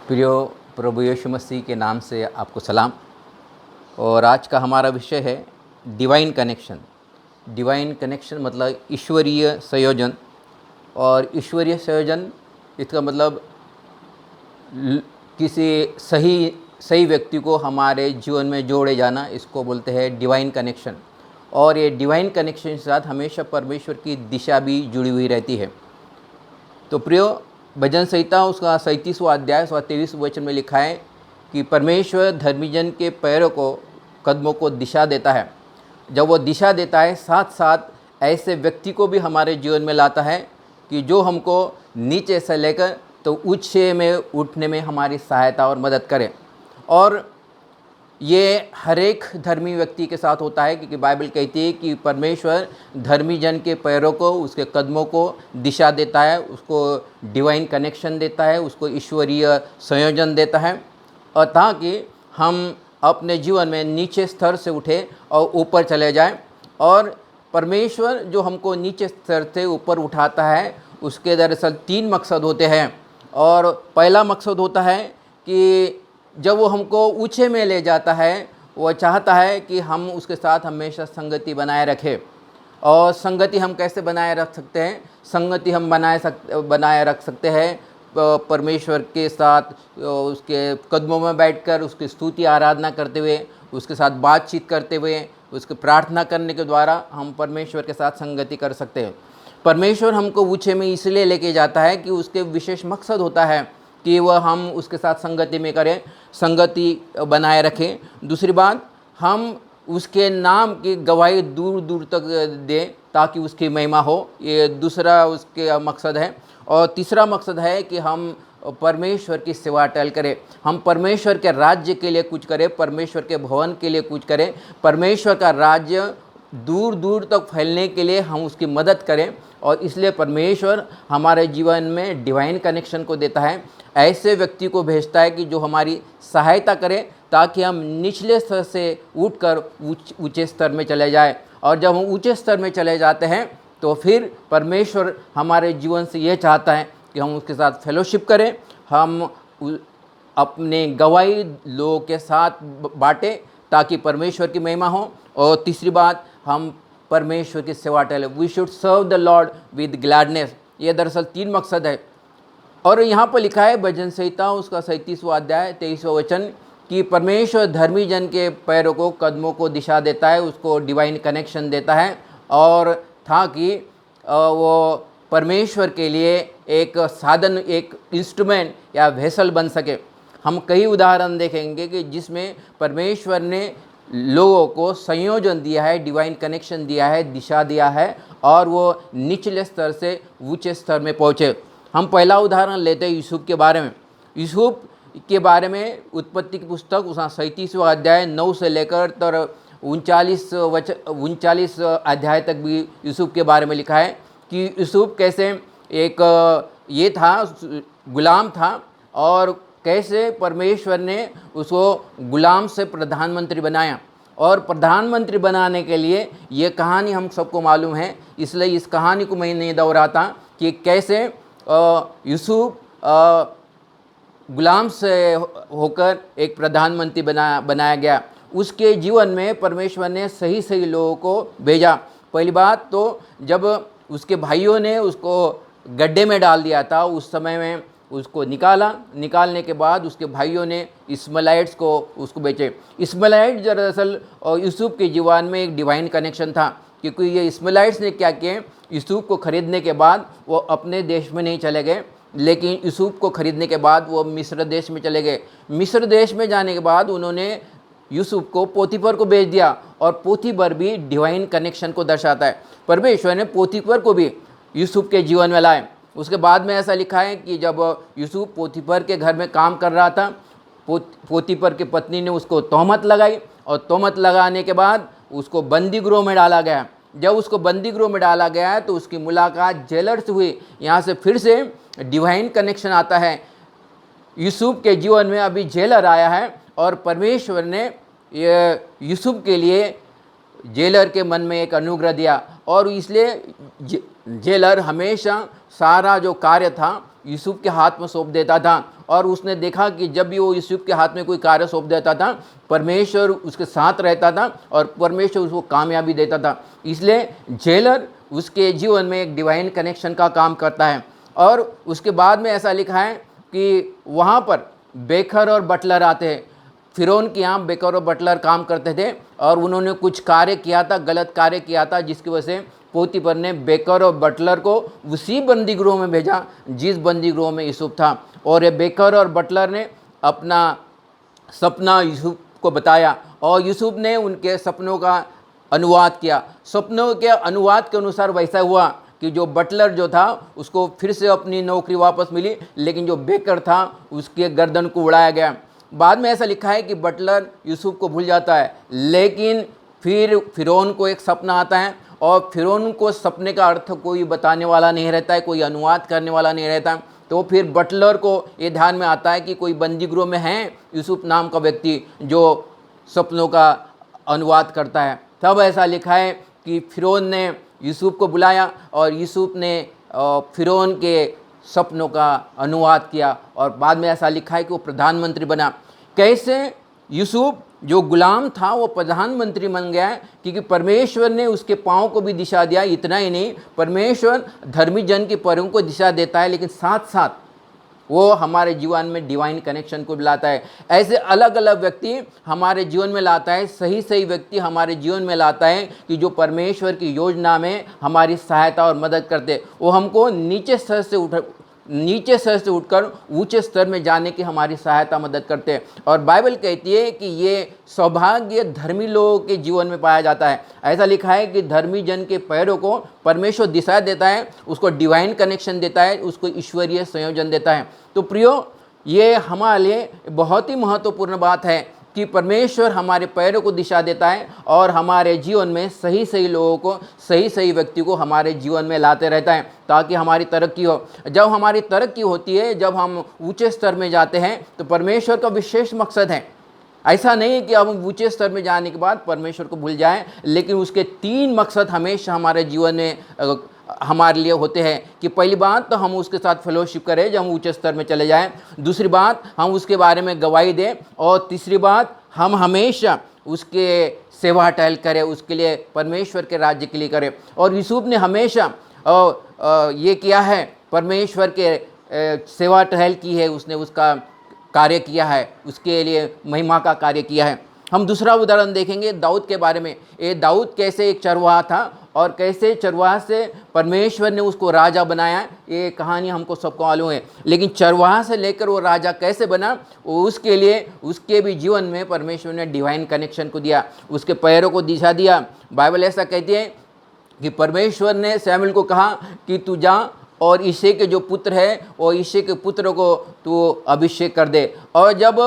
प्रियो प्रभु यीशु मसीह के नाम से आपको सलाम। और आज का हमारा विषय है डिवाइन कनेक्शन। डिवाइन कनेक्शन मतलब ईश्वरीय संयोजन। और ईश्वरीय संयोजन इसका मतलब किसी सही व्यक्ति को हमारे जीवन में जोड़े जाना, इसको बोलते हैं डिवाइन कनेक्शन। और ये डिवाइन कनेक्शन के साथ हमेशा परमेश्वर की दिशा भी जुड़ी हुई रहती है। तो प्रियो, भजन संहिता उसका 37वां अध्याय 23 वचन में लिखा है कि परमेश्वर धर्मीजन के पैरों को, कदमों को दिशा देता है। जब वो दिशा देता है, साथ साथ ऐसे व्यक्ति को भी हमारे जीवन में लाता है कि जो हमको नीचे से लेकर तो ऊंचे में उठने में हमारी सहायता और मदद करे। और ये हर एक धर्मी व्यक्ति के साथ होता है, क्योंकि बाइबल कहती है कि परमेश्वर धर्मी जन के पैरों को, उसके कदमों को दिशा देता है, उसको डिवाइन कनेक्शन देता है, उसको ईश्वरीय संयोजन देता है, और ताकि हम अपने जीवन में नीचे स्तर से उठे और ऊपर चले जाएं। और परमेश्वर जो हमको नीचे स्तर से ऊपर उठाता है, उसके दरअसल 3 मकसद होते हैं। और पहला मकसद होता है कि जब वो हमको ऊंचे में ले जाता है, वो चाहता है कि हम उसके साथ हमेशा संगति बनाए रखें। और संगति हम कैसे बनाए रख सकते हैं? संगति हम बनाए रख सकते हैं परमेश्वर के साथ, उसके कदमों में बैठकर उसकी स्तुति आराधना करते हुए, उसके साथ बातचीत करते हुए, उसकी प्रार्थना करने के द्वारा हम परमेश्वर के साथ संगति कर सकते हैं। परमेश्वर हमको ऊंचे में इसलिए लेके जाता है कि उसके विशेष मकसद होता है कि वह हम उसके साथ संगति में करें, संगति बनाए रखें। दूसरी बात, हम उसके नाम की गवाही दूर दूर तक दें ताकि उसकी महिमा हो। ये दूसरा उसके मकसद है। और तीसरा मकसद है कि हम परमेश्वर की सेवा टहल करें, हम परमेश्वर के राज्य के लिए कुछ करें, परमेश्वर के भवन के लिए कुछ करें, परमेश्वर का राज्य दूर दूर तक फैलने के लिए हम उसकी मदद करें। और इसलिए परमेश्वर हमारे जीवन में डिवाइन कनेक्शन को देता है, ऐसे व्यक्ति को भेजता है कि जो हमारी सहायता करे, ताकि हम निचले स्तर से उठकर ऊंचे स्तर में चले जाए। और जब हम ऊंचे स्तर में चले जाते हैं तो फिर परमेश्वर हमारे जीवन से ये चाहता है कि हम उसके साथ फेलोशिप करें, हम अपने गवाही लोगों के साथ बांटें ताकि परमेश्वर की महिमा हो। और तीसरी बात, हम परमेश्वर की सेवा टहले, we should serve the lord with gladness. ये दरअसल 3 मकसद है। और यहाँ पर लिखा है भजन संहिता उसका 37वां अध्याय 23वां वचन कि परमेश्वर धर्मी जन के पैरों को, कदमों को दिशा देता है, उसको डिवाइन कनेक्शन देता है, और ताकि वो परमेश्वर के लिए एक साधन, एक इंस्ट्रूमेंट या वेसल बन सके। हम कई उदाहरण देखेंगे कि जिसमें परमेश्वर ने लोगों को संयोजन दिया है, डिवाइन कनेक्शन दिया है, दिशा दिया है, और वो निचले स्तर से ऊंचे स्तर में पहुँचे। हम पहला उदाहरण लेते हैं यूसुफ के बारे में। यूसुफ के बारे में उत्पत्ति की पुस्तक उसका 37वां अध्याय 9 से लेकर तो 39 अध्याय तक भी यूसुफ के बारे में लिखा है कि यूसुफ कैसे एक ये था, गुलाम था, और कैसे परमेश्वर ने उसको गुलाम से प्रधानमंत्री बनाया। और प्रधानमंत्री बनाने के लिए ये कहानी हम सबको मालूम है, इसलिए इस कहानी को मैं नहीं दोहराता कि कैसे यूसुफ गुलाम से होकर एक प्रधानमंत्री बनाया गया। उसके जीवन में परमेश्वर ने सही सही लोगों को भेजा। पहली बात तो जब उसके भाइयों ने उसको गड्ढे में डाल दिया था, उस समय में उसको निकालने के बाद उसके भाइयों ने इस्माइलाइट्स को उसको बेचे। इस्माइलाइट दरअसल यूसुफ के जीवन में एक डिवाइन कनेक्शन था, क्योंकि ये इस्माइलाइट्स ने क्या किए, यूसुफ को खरीदने के बाद वो अपने देश में नहीं चले गए, लेकिन यूसुफ को खरीदने के बाद वो मिस्र देश में चले गए। मिस्र देश में जाने के बाद उन्होंने यूसुफ को पोतीफर को बेच दिया, और पोतीफर भी डिवाइन कनेक्शन को दर्शाता है। परमेश्वर ने पोतीफर को भी यूसुफ के जीवन में लाए। उसके बाद में ऐसा लिखा है कि जब यूसुफ पोतीफर के घर में काम कर रहा था, पोतीफर की पत्नी ने उसको तोहमत लगाई, और तोहमत लगाने के बाद उसको बंदी गृह में डाला गया। जब उसको बंदी गृह में डाला गया तो उसकी मुलाकात जेलर से हुई। यहाँ से फिर से डिवाइन कनेक्शन आता है। यूसुफ के जीवन में अभी जेलर आया है, और परमेश्वर ने यूसुफ के लिए जेलर के मन में एक अनुग्रह दिया, और इसलिए जेलर हमेशा सारा जो कार्य था यूसुफ के हाथ में सौंप देता था। और उसने देखा कि जब भी वो यूसुफ के हाथ में कोई कार्य सौंप देता था, परमेश्वर उसके साथ रहता था और परमेश्वर उसको कामयाबी देता था। इसलिए जेलर उसके जीवन में एक डिवाइन कनेक्शन का काम करता है। और उसके बाद में ऐसा लिखा है कि वहाँ पर बेकर और बटलर आते हैं। फिरौन के यहाँ बेकर और बटलर काम करते थे और उन्होंने कुछ कार्य किया था, गलत कार्य किया था, जिसकी वजह से पोतीफर ने बेकर और बटलर को उसी बंदी गृह में भेजा जिस बंदी गृह में यूसुफ था। और ये बेकर और बटलर ने अपना सपना यूसुफ को बताया और यूसुफ ने उनके सपनों का अनुवाद किया। सपनों के अनुवाद के अनुसार वैसा हुआ कि जो बटलर जो था उसको फिर से अपनी नौकरी वापस मिली, लेकिन जो बेकर था उसके गर्दन को उड़ाया गया। बाद में ऐसा लिखा है कि बटलर यूसुफ को भूल जाता है, लेकिन फिर फिरौन को एक सपना आता है और फिरौन को सपने का अर्थ कोई बताने वाला नहीं रहता है, कोई अनुवाद करने वाला नहीं रहता। तो फिर बटलर को ये ध्यान में आता है कि कोई बंदी गृह में है यूसुफ नाम का व्यक्ति जो सपनों का अनुवाद करता है। तब ऐसा लिखा है कि फिरौन ने यूसुफ को बुलाया और यूसुफ ने फिरौन के सपनों का अनुवाद किया और बाद में ऐसा लिखा है कि वो प्रधानमंत्री बना। कैसे यूसुफ जो गुलाम था वो प्रधानमंत्री बन गया, क्योंकि परमेश्वर ने उसके पाँव को भी दिशा दिया। इतना ही नहीं, परमेश्वर धर्मी जन के पैरों को दिशा देता है, लेकिन साथ साथ वो हमारे जीवन में डिवाइन कनेक्शन को भी लाता है। ऐसे अलग अलग व्यक्ति हमारे जीवन में लाता है, सही सही व्यक्ति हमारे जीवन में लाता है कि जो परमेश्वर की योजना में हमारी सहायता और मदद करते हैं। वो हमको नीचे स्तर से उठकर ऊंचे स्तर में जाने की हमारी सहायता मदद करते हैं। और बाइबल कहती है कि ये सौभाग्य धर्मी लोगों के जीवन में पाया जाता है। ऐसा लिखा है कि धर्मी जन के पैरों को परमेश्वर दिशा देता है, उसको डिवाइन कनेक्शन देता है, उसको ईश्वरीय संयोजन देता है। तो प्रियो, ये हमारे लिए बहुत ही महत्वपूर्ण बात है कि परमेश्वर हमारे पैरों को दिशा देता है और हमारे जीवन में सही सही लोगों को, सही सही व्यक्ति को हमारे जीवन में लाते रहता है ताकि हमारी तरक्की हो। जब हमारी तरक्की होती है, जब हम ऊंचे स्तर में जाते हैं, तो परमेश्वर का विशेष मकसद है। ऐसा नहीं है कि अब हम ऊंचे स्तर में जाने के बाद परमेश्वर को भूल जाएं, लेकिन उसके 3 मकसद हमेशा हमारे जीवन में हमारे लिए होते हैं कि पहली बात तो हम उसके साथ फेलोशिप करें जब हम ऊंचे स्तर में चले जाएं, दूसरी बात हम उसके बारे में गवाही दें, और तीसरी बात हम हमेशा उसके सेवा टहल करें, उसके लिए परमेश्वर के राज्य के लिए करें। और यूसुफ ने हमेशा ये किया है, परमेश्वर के सेवा टहल की है, उसने उसका कार्य किया है, उसके लिए महिमा का कार्य किया है। हम दूसरा उदाहरण देखेंगे दाऊद के बारे में। ये दाऊद कैसे एक चरवाहा था और कैसे चरवाहा से परमेश्वर ने उसको राजा बनाया, ये कहानी हमको सबको मालूम है। लेकिन चरवाहा से लेकर वो राजा कैसे बना, वो उसके लिए उसके भी जीवन में परमेश्वर ने डिवाइन कनेक्शन को दिया, उसके पैरों को दिशा दिया। बाइबल ऐसा कहती है कि परमेश्वर ने शमूएल को कहा कि तू जा और यिशै के जो पुत्र है वो यिशै के पुत्र को तू अभिषेक कर दे। और जब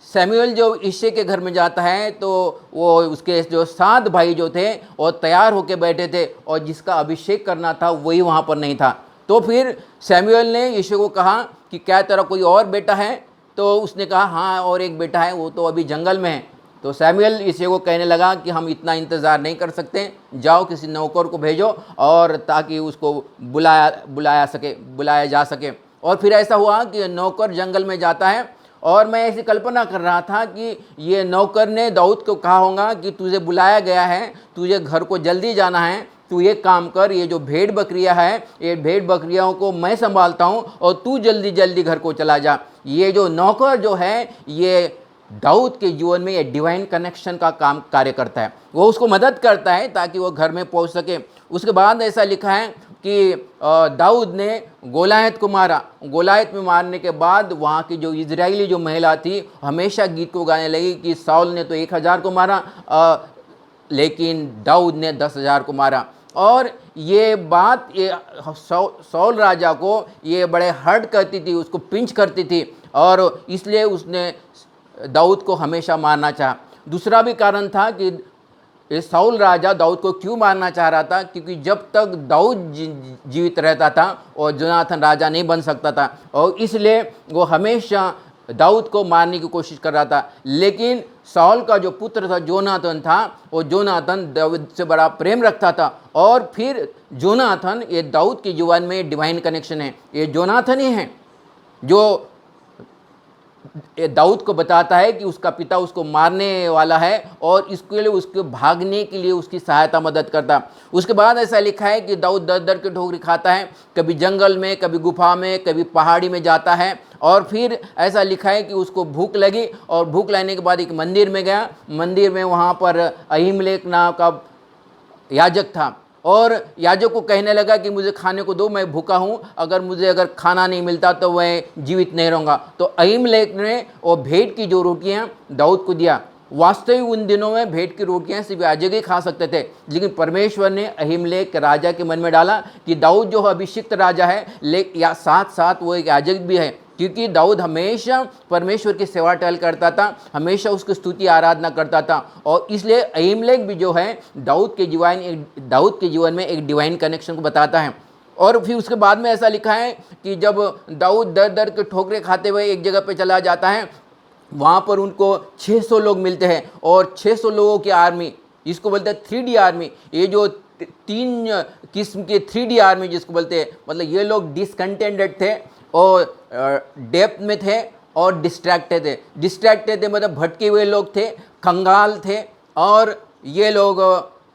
शमूएल जो यिशै के घर में जाता है तो वो उसके जो 7 भाई जो थे वो तैयार होके बैठे थे और जिसका अभिषेक करना था वही वहाँ पर नहीं था। तो फिर शमूएल ने यिशै को कहा कि क्या तेरा कोई और बेटा है? तो उसने कहा हाँ और एक बेटा है, वो तो अभी जंगल में है। तो शमूएल यिशै को कहने लगा कि हम इतना इंतज़ार नहीं कर सकते, जाओ किसी नौकर को भेजो और ताकि उसको बुलाया जा सके। और फिर ऐसा हुआ कि नौकर जंगल में जाता है और मैं ऐसी कल्पना कर रहा था कि ये नौकर ने दाऊद को कहा होगा कि तुझे बुलाया गया है, तुझे घर को जल्दी जाना है, तू ये काम कर, ये जो भेड़ बकरियां है ये भेड़ बकरियों को मैं संभालता हूँ और तू जल्दी जल्दी घर को चला जा। ये जो नौकर जो है ये दाऊद के जीवन में ये डिवाइन कनेक्शन का काम कार्य करता है, वो उसको मदद करता है ताकि वो घर में पहुँच सके। उसके बाद ऐसा लिखा है कि दाऊद ने गोलायत को मारा। गोलायत में मारने के बाद वहाँ की जो इजरायली जो महिला थी हमेशा गीत को गाने लगी कि साउल ने तो 1000 को मारा लेकिन दाऊद ने 10,000 को मारा। और ये बात ये साउल राजा को ये बड़े हर्ट करती थी, उसको पिंच करती थी और इसलिए उसने दाऊद को हमेशा मारना चाहा। दूसरा भी कारण था कि ये साउल राजा दाऊद को क्यों मारना चाह रहा था, क्योंकि जब तक दाऊद जीवित रहता था और जोनाथन राजा नहीं बन सकता था और इसलिए वो हमेशा दाऊद को मारने की कोशिश कर रहा था। लेकिन साउल का जो पुत्र था जोनाथन था, वो जोनाथन दाऊद से बड़ा प्रेम रखता था। और फिर जोनाथन, ये दाऊद की जुबान में डिवाइन कनेक्शन है। ये जोनाथन ही है जो ये दाऊद को बताता है कि उसका पिता उसको मारने वाला है और इसके लिए उसके भागने के लिए उसकी सहायता मदद करता। उसके बाद ऐसा लिखा है कि दाऊद दर दर के ठोकरी खाता है, कभी जंगल में, कभी गुफा में, कभी पहाड़ी में जाता है। और फिर ऐसा लिखा है कि उसको भूख लगी और भूख लगने के बाद एक मंदिर में गया। मंदिर में वहाँ पर अहीमलेक नाम का याजक था और याजक को कहने लगा कि मुझे खाने को दो, मैं भूखा हूँ, अगर खाना नहीं मिलता तो मैं जीवित नहीं रहूँगा। तो अहीमलेक ने वो भेंट की जो रोटियाँ दाऊद को दिया। वास्तविक उन दिनों में भेंट की रोटियाँ सिर्फ याजक ही खा सकते थे, लेकिन परमेश्वर ने अहीमलेक राजा के मन में डाला कि दाऊद जो अभिषिक्त राजा है, या साथ साथ वो एक याजक भी है, क्योंकि दाऊद हमेशा परमेश्वर की सेवा टहल करता था, हमेशा उसकी स्तुति आराधना करता था। और इसलिए अहीमलेक भी जो है दाऊद के जीवन में एक डिवाइन कनेक्शन को बताता है। और फिर उसके बाद में ऐसा लिखा है कि जब दाऊद दर दर के ठोकरे खाते हुए एक जगह पे चला जाता है, वहाँ पर उनको 600 लोग मिलते हैं और 600 लोगों की आर्मी, इसको बोलते हैं 3D आर्मी। ये जो 3 किस्म के 3D आर्मी जिसको बोलते हैं, मतलब ये लोग डिसकंटेंटेड थे और डेप्थ में थे और डिस्ट्रैक्टेड थे मतलब भटके हुए लोग थे, कंगाल थे और ये लोग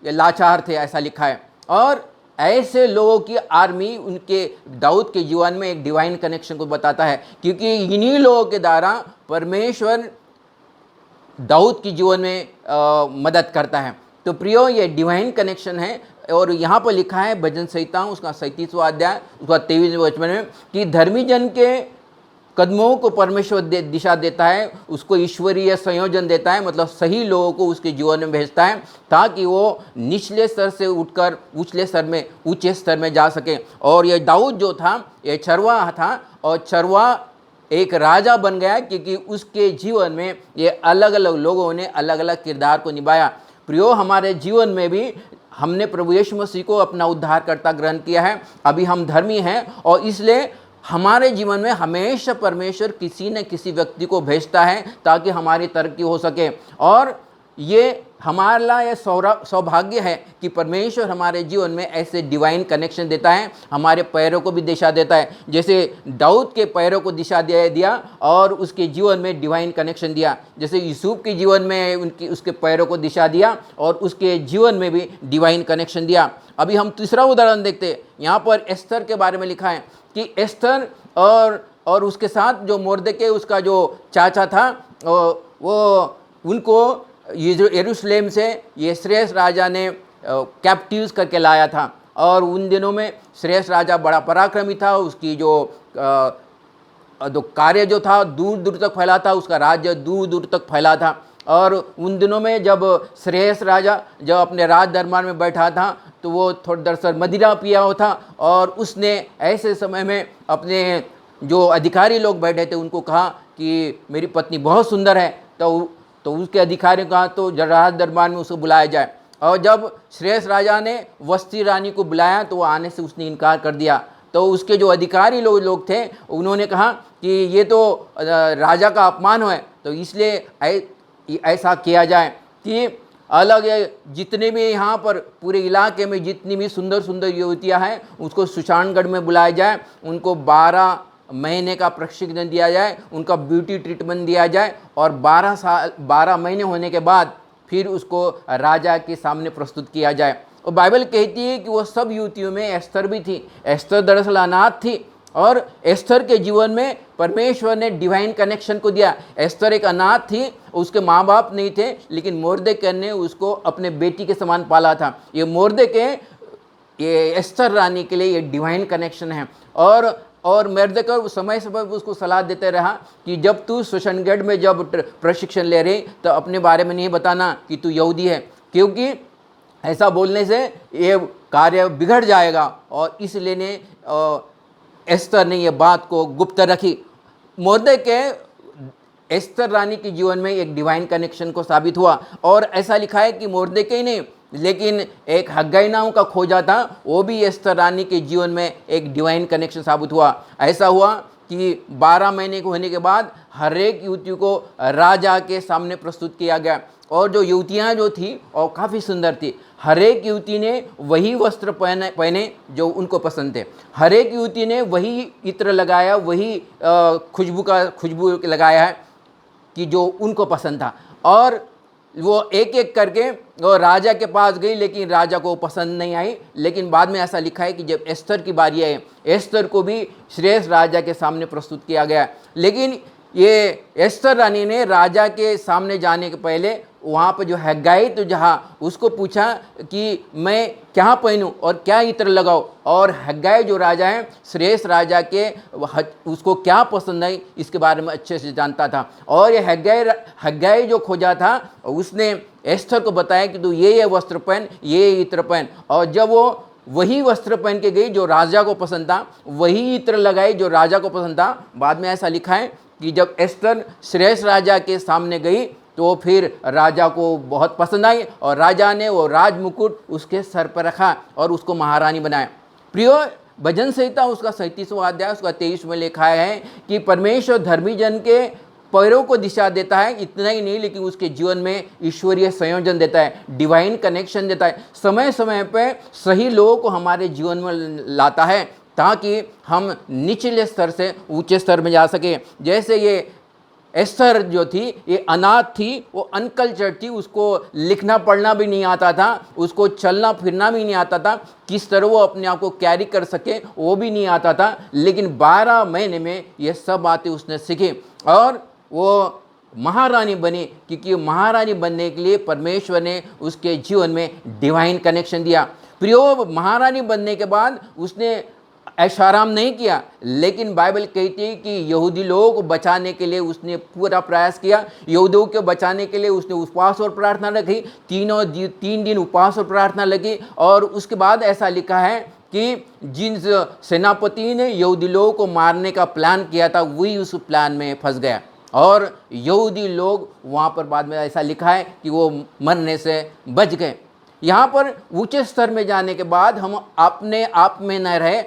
लाचार थे, ऐसा लिखा है। और ऐसे लोगों की आर्मी उनके दाऊद के जीवन में एक डिवाइन कनेक्शन को बताता है, क्योंकि इन्हीं लोगों के द्वारा परमेश्वर दाऊद के जीवन में मदद करता है। तो प्रियो, ये डिवाइन कनेक्शन है। और यहाँ पर लिखा है भजन संहिता उसका 37वां अध्याय उसका 23वें वचन में कि धर्मी जन के कदमों को परमेश्वर दिशा देता है, उसको ईश्वरीय संयोजन देता है, मतलब सही लोगों को उसके जीवन में भेजता है ताकि वो निचले स्तर से उठकर ऊंचे स्तर में जा सके। और ये दाऊद जो था ये चरवाहा था और चरवाहा एक राजा बन गया क्योंकि उसके जीवन में ये अलग अलग लोगों ने अलग अलग किरदार को निभाया। प्रियो, हमारे जीवन में भी हमने प्रभु यीशु मसीह को अपना उद्धारकर्ता ग्रहण किया है, अभी हम धर्मी हैं और इसलिए हमारे जीवन में हमेशा परमेश्वर किसी न किसी व्यक्ति को भेजता है ताकि हमारी तरक्की हो सके। और ये हमारा ये सौभाग्य है कि परमेश्वर हमारे जीवन में ऐसे डिवाइन कनेक्शन देता है, हमारे पैरों को भी दिशा देता है। जैसे दाऊद के पैरों को दिशा दिया और उसके जीवन में डिवाइन कनेक्शन दिया, जैसे यूसुफ के जीवन में उसके पैरों को दिशा दिया और उसके जीवन में भी डिवाइन कनेक्शन दिया। अभी हम तीसरा उदाहरण देखते हैं। यहाँ पर एस्तर के बारे में लिखा है कि एस्तर और उसके साथ जो मोर्देके उसका जो चाचा था वो उनको यरूशलेम से ये श्रेष्ठ राजा ने कैप्टिव्स करके लाया था। और उन दिनों में श्रेष्ठ राजा बड़ा पराक्रमी था, उसकी जो कार्य जो था दूर दूर तक फैला था, उसका राज्य दूर दूर तक फैला था। और उन दिनों में जब श्रेष्ठ राजा जब अपने राज दरबार में बैठा था तो वो थोड़ा दरअसल मदिरा पिया हुआ था और उसने ऐसे समय में अपने जो अधिकारी लोग बैठे थे उनको कहा कि मेरी पत्नी बहुत सुंदर है। तो उसके अधिकारी ने कहा तो राज दरबार में उसको बुलाया जाए। और जब श्रेष्ठ राजा ने वस्ती रानी को बुलाया तो वो आने से उसने इनकार कर दिया। तो उसके जो अधिकारी लोग थे उन्होंने कहा कि ये तो राजा का अपमान है, तो इसलिए ऐसा किया जाए कि अलग जितने भी यहाँ पर पूरे इलाके में जितनी भी सुंदर सुंदर युवतियाँ हैं उसको सुशानगढ़ में बुलाया जाए, उनको 12 महीने का प्रशिक्षण दिया जाए, उनका ब्यूटी ट्रीटमेंट दिया जाए और 12 महीने होने के बाद फिर उसको राजा के सामने प्रस्तुत किया जाए। और बाइबल कहती है कि वो सब युवतियों में एस्तर भी थी। एस्तर दरअसल अनाथ थी और एस्तर के जीवन में परमेश्वर ने डिवाइन कनेक्शन को दिया। एस्तर एक अनाथ थी, उसके माँ बाप नहीं थे, लेकिन मोर्देकै ने उसको अपने बेटी के समान पाला था। ये मोर्देकै ये एस्तर रानी के लिए ये डिवाइन कनेक्शन है। और मोर्देकै समय समय उसको सलाह देते रहा कि जब तू सुशनगढ़ में जब प्रशिक्षण ले रही तो अपने बारे में नहीं बताना कि तू यहूदी है, क्योंकि ऐसा बोलने से ये कार्य बिगड़ जाएगा। और इसलिए ने एस्तर ने ये बात को गुप्त रखी। मोर्देकै एस्तर रानी के जीवन में एक डिवाइन कनेक्शन को साबित हुआ। और ऐसा लिखा है कि मोर्देकै ने लेकिन एक हग्गाई नाम का खोजा था, वो भी एस्तर रानी के जीवन में एक डिवाइन कनेक्शन साबित हुआ। ऐसा हुआ कि 12 महीने के होने के बाद हर एक युवती को राजा के सामने प्रस्तुत किया गया। और जो युवतियाँ जो थी और काफ़ी सुंदर थी, हर एक युवती ने वही वस्त्र पहने जो उनको पसंद थे। हर एक युवती ने वही इत्र लगाया, वही खुशबू लगाया है कि जो उनको पसंद था। और वो एक एक करके वो राजा के पास गई, लेकिन राजा को पसंद नहीं आई। लेकिन बाद में ऐसा लिखा है कि जब एस्तर की बारी आई, एस्तर को भी श्रेष्ठ राजा के सामने प्रस्तुत किया गया। लेकिन ये एस्तर रानी ने राजा के सामने जाने के पहले वहाँ पर जो हैगाई तो जहाँ उसको पूछा कि मैं क्या पहनूं और क्या इत्र लगाओ। और हैगाई जो राजा है, श्रेष्ठ राजा के उसको क्या पसंद आई इसके बारे में अच्छे से जानता था। और ये हैगाई जो खोजा था, उसने एस्तर को बताया कि तू ये वस्त्र पहन, ये इत्र पहन। और जब वो वही वस्त्र पहन के गई जो राजा को पसंद था, वही इत्र लगाई जो राजा को पसंद था। बाद में ऐसा लिखा है कि जब एस्तर श्रेष्ठ राजा के सामने गई तो फिर राजा को बहुत पसंद आई और राजा ने वो राज मुकुट उसके सर पर रखा और उसको महारानी बनाया। प्रियो, भजन संहिता उसका 37वां अध्याय उसका 23 में लिखा है कि परमेश्वर धर्मी जन के पैरों को दिशा देता है। इतना ही नहीं, लेकिन उसके जीवन में ईश्वरीय संयोजन देता है, डिवाइन कनेक्शन देता है। समय समय पर सही लोगों को हमारे जीवन में लाता है ताकि हम निचले स्तर से ऊंचे स्तर में जा सके। जैसे ये एस्तर जो थी, ये अनाथ थी, वो अनकल्चर्ड थी, उसको लिखना पढ़ना भी नहीं आता था, उसको चलना फिरना भी नहीं आता था, किस तरह वो अपने आप को कैरी कर सके वो भी नहीं आता था। लेकिन 12 महीने में ये सब बातें उसने सीखी और वो महारानी बनी, क्योंकि महारानी बनने के लिए परमेश्वर ने उसके जीवन में डिवाइन कनेक्शन दिया। प्रियो, महारानी बनने के बाद उसने ऐशाराम नहीं किया, लेकिन बाइबल कहती है कि यहूदी लोगों को बचाने के लिए उसने पूरा प्रयास किया। यहूदियों को बचाने के लिए उसने उपवास और प्रार्थना रखी, 3 दिन उपवास और प्रार्थना लगी। और उसके बाद ऐसा लिखा है कि जिन सेनापति ने यहूदी लोगों को मारने का प्लान किया था, वही उस प्लान में फंस गया और यहूदी लोग वहाँ पर बाद में ऐसा लिखा है कि वो मरने से बच गए। यहाँ पर ऊंचे स्तर में जाने के बाद हम अपने आप में न रहे,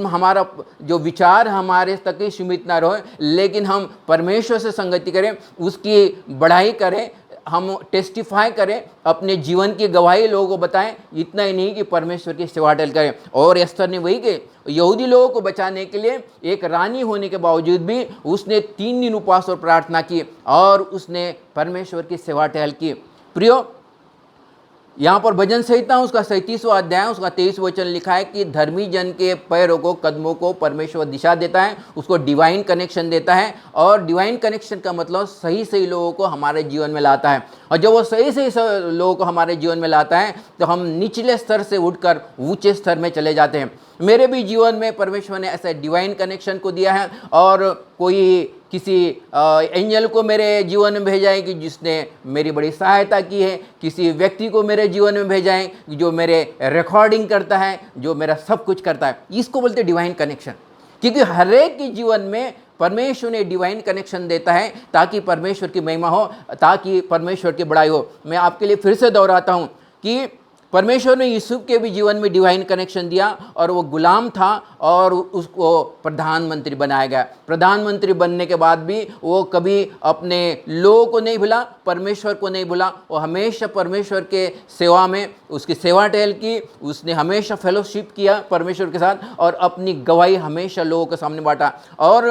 हमारा जो विचार हमारे तक ही सीमित न रहे, लेकिन हम परमेश्वर से संगति करें, उसकी बढ़ाई करें, हम टेस्टिफाई करें, अपने जीवन की गवाही लोगों को बताएं। इतना ही नहीं कि परमेश्वर की सेवा टहल करें। और एस्तर ने वही के यहूदी लोगों को बचाने के लिए एक रानी होने के बावजूद भी उसने 3 दिन उपवास और प्रार्थना की और उसने परमेश्वर की सेवा टहल की। प्रियो, यहाँ पर भजन संहिता उसका 37वां अध्याय उसका 23 वचन लिखा है कि धर्मी जन के पैरों को, कदमों को परमेश्वर दिशा देता है, उसको डिवाइन कनेक्शन देता है। और डिवाइन कनेक्शन का मतलब सही लोगों को हमारे जीवन में लाता है। और जब वो सही लोगों को हमारे जीवन में लाता है तो हम निचले स्तर से उठकर ऊंचे स्तर में चले जाते हैं। मेरे भी जीवन में परमेश्वर ने ऐसे डिवाइन कनेक्शन को दिया है। और कोई किसी एंजल को मेरे जीवन में भेजा है कि जिसने मेरी बड़ी सहायता की है, किसी व्यक्ति को मेरे जीवन में भेजा है जो मेरे रिकॉर्डिंग करता है, जो मेरा सब कुछ करता है। इसको बोलते हैं डिवाइन कनेक्शन। क्योंकि हर एक के जीवन में परमेश्वर ने डिवाइन कनेक्शन देता है ताकि परमेश्वर की महिमा हो, ताकि परमेश्वर की बड़ाई हो। मैं आपके लिए फिर से दोहराता हूँ कि परमेश्वर ने यूसुफ के भी जीवन में डिवाइन कनेक्शन दिया और वो गुलाम था और उसको प्रधानमंत्री बनाया गया। प्रधानमंत्री बनने के बाद भी वो कभी अपने लोगों को नहीं भूला, परमेश्वर को नहीं भूला। वो हमेशा परमेश्वर के सेवा में उसकी सेवा टहल की, उसने हमेशा फेलोशिप किया परमेश्वर के साथ और अपनी गवाही हमेशा लोगों के सामने बांटा। और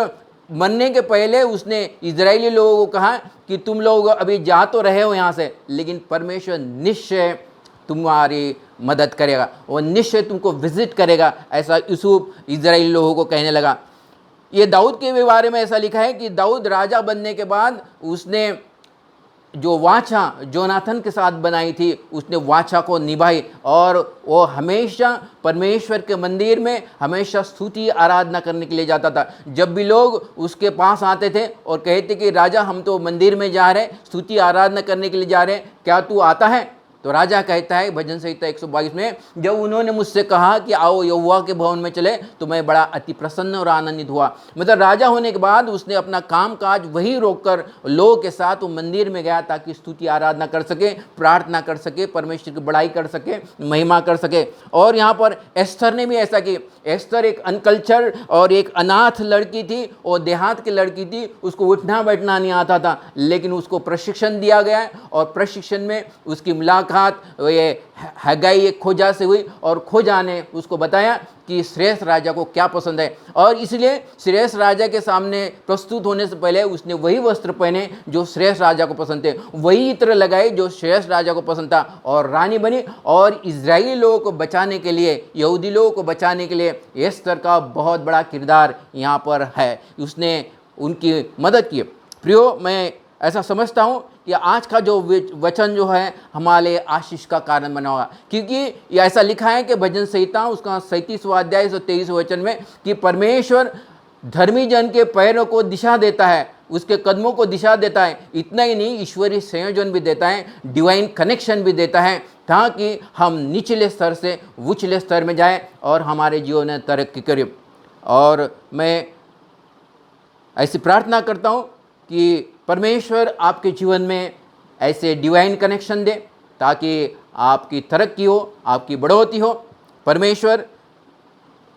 मरने के पहले उसने इजरायली लोगों को कहा कि तुम लोग अभी जा तो रहे हो यहाँ से, लेकिन परमेश्वर निश्चय तुम्हारी मदद करेगा, वो निश्चय तुमको विजिट करेगा। ऐसा यूसुफ इजराइल लोगों को कहने लगा। ये दाऊद के बारे में ऐसा लिखा है कि दाऊद राजा बनने के बाद उसने जो वाचा जोनाथन के साथ बनाई थी, उसने वाचा को निभाई और वो हमेशा परमेश्वर के मंदिर में हमेशा स्तुति आराधना करने के लिए जाता था। जब भी लोग उसके पास आते थे और कहते कि राजा हम तो मंदिर में जा रहे हैं, स्तुति आराधना करने के लिए जा रहे हैं, क्या तू आता है? तो राजा कहता है भजन संहिता 122 में, जब उन्होंने मुझसे कहा कि आओ यहोवा के भवन में चले, तो मैं बड़ा अति प्रसन्न और आनंदित हुआ। मतलब राजा होने के बाद उसने अपना काम काज वही रोककर लोगों के साथ वो मंदिर में गया ताकि स्तुति आराधना कर सके, प्रार्थना कर सके, परमेश्वर की बड़ाई कर सके, महिमा कर सके। और यहाँ पर एस्थर ने भी ऐसा किया। एस्थर एक अनकल्चर और एक अनाथ लड़की थी और देहात की लड़की थी, उसको उठना बैठना नहीं आता था, लेकिन उसको प्रशिक्षण दिया गया और प्रशिक्षण में उसकी मुलाकात ये हगाई एक खोजा से हुई और खोजा ने उसको बताया कि श्रेष्ठ राजा को क्या पसंद है, और इसलिए श्रेष्ठ राजा के सामने प्रस्तुत होने से पहले उसने वही वस्त्र पहने जो श्रेष्ठ राजा को पसंद थे, वही इत्र लगाए जो श्रेष्ठ राजा को पसंद था, और रानी बनी। और इजरायली लोगों को बचाने के लिए, यहूदी लोगों को बचाने के लिए एस्थर का बहुत बड़ा किरदार यहाँ पर है, उसने उनकी मदद की। प्रियो, मैं ऐसा समझता हूँ कि आज का जो वचन जो है हमारे आशीष का कारण बना होगा, क्योंकि ये ऐसा लिखा है कि भजन संहिता उसका 37वां अध्याय 123 वचन में कि परमेश्वर धर्मी जन के पैरों को दिशा देता है, उसके कदमों को दिशा देता है। इतना ही नहीं, ईश्वरीय संयोजन भी देता है, डिवाइन कनेक्शन भी देता है, ताकि हम निचले स्तर से उच्चले स्तर में जाएं और हमारे जीवन में तरक्की करें। और मैं ऐसी प्रार्थना करता हूँ कि परमेश्वर आपके जीवन में ऐसे डिवाइन कनेक्शन दे ताकि आपकी तरक्की हो, आपकी बढ़ोतरी हो। परमेश्वर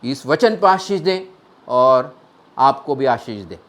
इस वचन पर आशीष दे और आपको भी आशीष दे।